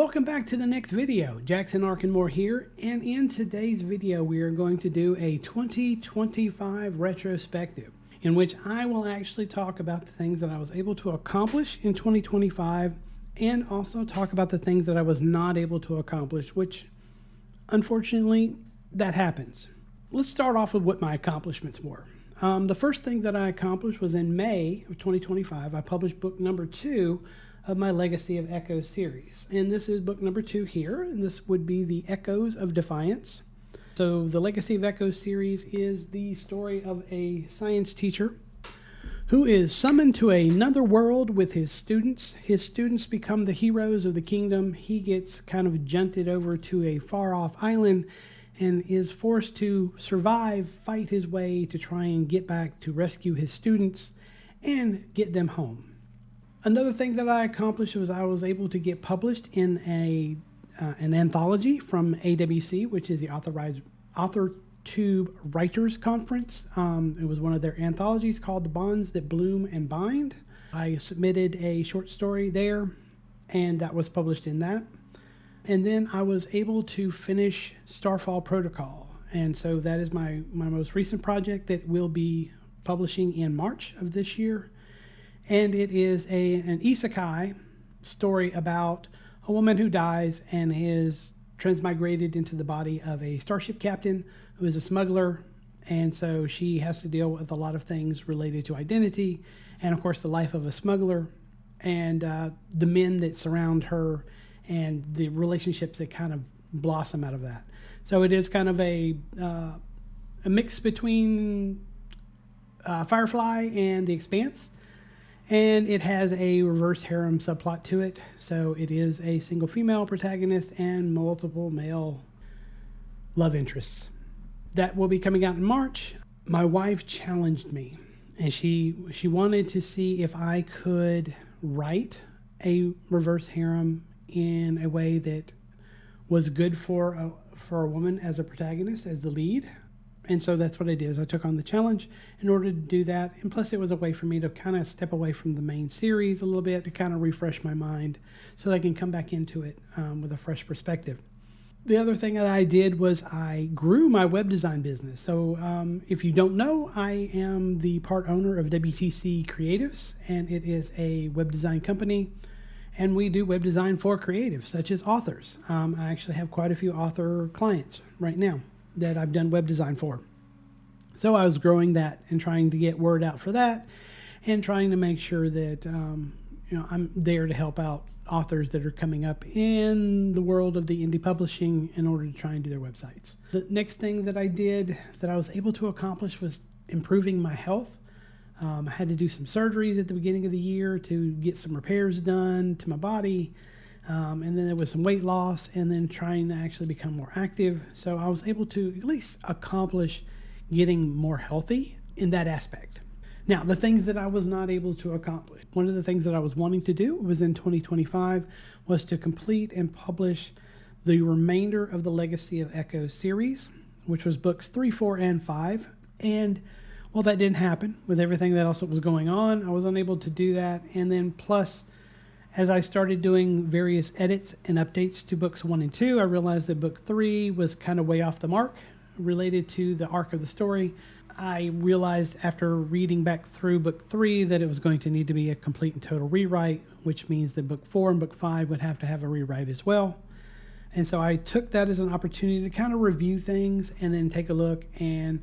Welcome back to the next video. Jackson Arkenmore here, and in today's video we are going to do a 2025 retrospective in which I will actually talk about the things that I was able to accomplish in 2025 and also talk about the things that I was not able to accomplish, which unfortunately that happens. Let's start off with what my accomplishments were. The first thing that I accomplished was in May of 2025. I published book number 2 of my Legacy of Echoes series. And this is book number 2 here, and this would be the Echoes of Defiance. So the Legacy of Echoes series is the story of a science teacher who is summoned to another world with his students. His students become the heroes of the kingdom. He gets kind of junted over to a far-off island and is forced to survive, fight his way to try and get back to rescue his students and get them home. Another thing that I accomplished was I was able to get published in an anthology from AWC, which is the AuthorTube Writers Conference. It was one of their anthologies called The Bonds That Bloom and Bind. I submitted a short story there, and that was published in that. And then I was able to finish Starfall Protocol. And so that is my most recent project that will be publishing in March of this year. And it is an isekai story about a woman who dies and is transmigrated into the body of a starship captain who is a smuggler. And so she has to deal with a lot of things related to identity and, of course, the life of a smuggler and the men that surround her and the relationships that kind of blossom out of that. So it is kind of a mix between Firefly and The Expanse. And it has a reverse harem subplot to it. So it is a single female protagonist and multiple male love interests. That will be coming out in March. My wife challenged me, and she wanted to see if I could write a reverse harem in a way that was good for a woman as a protagonist, as the lead. And so that's what I did, is I took on the challenge in order to do that. And plus it was a way for me to kind of step away from the main series a little bit to kind of refresh my mind so that I can come back into it with a fresh perspective. The other thing that I did was I grew my web design business. So if you don't know, I am the part owner of WTC Creatives, and it is a web design company. And we do web design for creatives, such as authors. I actually have quite a few author clients right now that I've done web design for. So I was growing that and trying to get word out for that and trying to make sure that I'm there to help out authors that are coming up in the world of the indie publishing in order to try and do their websites. The next thing that I did that I was able to accomplish was improving my health. I had to do some surgeries at the beginning of the year to get some repairs done to my body. And then there was some weight loss and then trying to actually become more active. So I was able to at least accomplish getting more healthy in that aspect. Now, the things that I was not able to accomplish. One of the things that I was wanting to do was in 2025 was to complete and publish the remainder of the Legacy of Echoes series, which was books 3, 4, and 5. And well, that didn't happen with everything that else was going on. I was unable to do that. And then plus, as I started doing various edits and updates to books 1 and 2, I realized that book 3 was kind of way off the mark related to the arc of the story. I realized after reading back through book 3 that it was going to need to be a complete and total rewrite, which means that book 4 and book 5 would have to have a rewrite as well. And so I took that as an opportunity to kind of review things and then take a look and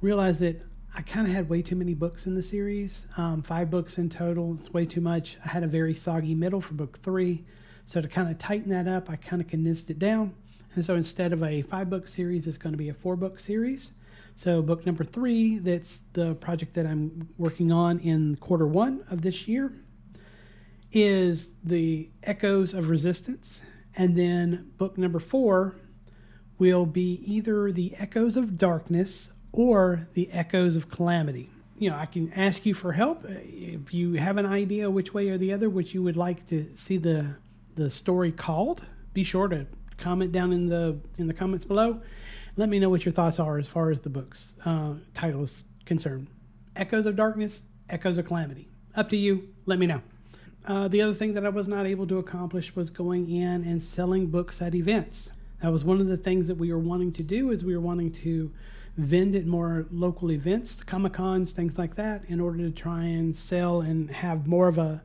realize that I kind of had way too many books in the series, 5 books in total. It's way too much. I had a very soggy middle for book 3. So to kind of tighten that up, I kind of condensed it down. And so instead of a 5-book series, it's going to be a 4-book series. So book number 3, that's the project that I'm working on in quarter 1 of this year, is the Echoes of Resistance. And then book number 4 will be either the Echoes of Darkness or the Echoes of Calamity. I can ask you for help if you have an idea which way or the other which you would like to see the story called. Be sure to comment down in the comments below. Let me know what your thoughts are as far as the book's title is concerned. Echoes of Darkness, Echoes of Calamity. Up to you. Let me know. The other thing that I was not able to accomplish was going in and selling books at events. That was one of the things that we were wanting to do, is we were wanting to vend at more local events, Comic-Cons, things like that, in order to try and sell and have more of a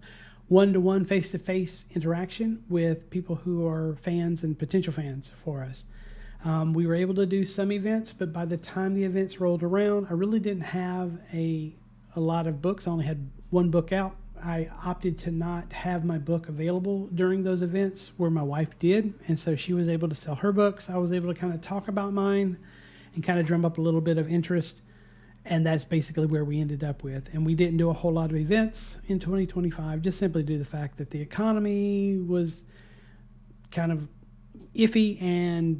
one-to-one, face-to-face interaction with people who are fans and potential fans for us. We were able to do some events, but by the time the events rolled around, I really didn't have a lot of books. I only had one book out. I opted to not have my book available during those events where my wife did, and so she was able to sell her books. I was able to kind of talk about mine and kind of drum up a little bit of interest, and that's basically where we ended up with. And we didn't do a whole lot of events in 2025, just simply due to the fact that the economy was kind of iffy, and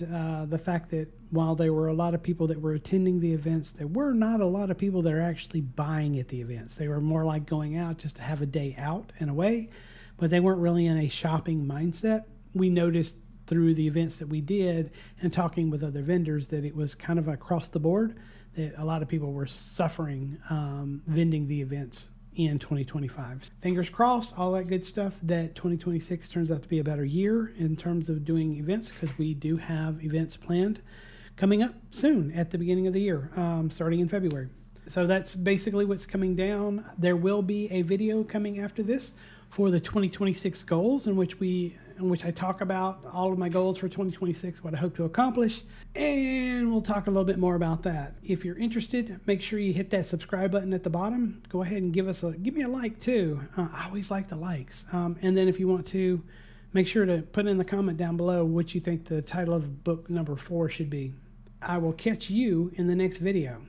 the fact that while there were a lot of people that were attending the events, there were not a lot of people that are actually buying at the events. They were more like going out just to have a day out and away, but they weren't really in a shopping mindset. We noticed through the events that we did and talking with other vendors that it was kind of across the board, that a lot of people were suffering vending the events in 2025. Fingers crossed, all that good stuff, that 2026 turns out to be a better year in terms of doing events, because we do have events planned coming up soon at the beginning of the year, starting in February. So that's basically what's coming down. There will be a video coming after this for the 2026 goals, in which I talk about all of my goals for 2026, what I hope to accomplish, and we'll talk a little bit more about that. If you're interested, make sure you hit that subscribe button at the bottom. Go ahead and give me a like too. I always like the likes. And then if you want to, make sure to put in the comment down below what you think the title of book number 4 should be. I will catch you in the next video.